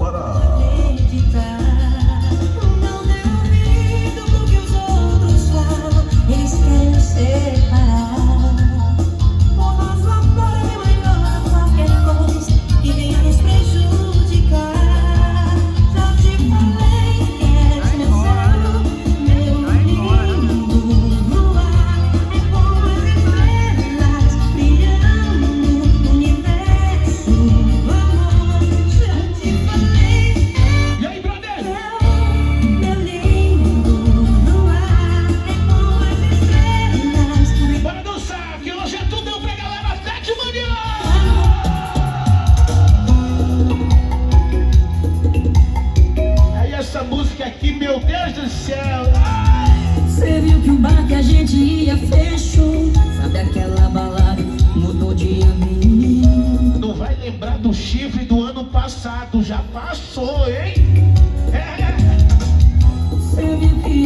Pará. Não dê ouvido pro que os outros falam, eles querem nos separar. Por nosso apoio é melhor qualquer coisa que venha nos prejudicar. Já te falei que és meu céu, meu lindo luar. É como as estrelas brilhando no universo, amor. Já te falei. E aí, brother? Meu lindo luar, é como as estrelas. Bora dançar, que hoje é tudo pra galera Sete Mania! Aí essa música aqui, meu Deus do céu! Cê viu que o bar que a gente ia fechou. Sabe aquela balada mudou de amigo. Não vai lembrar do chifre do ano passado, já passou, hein? É. Cê viu que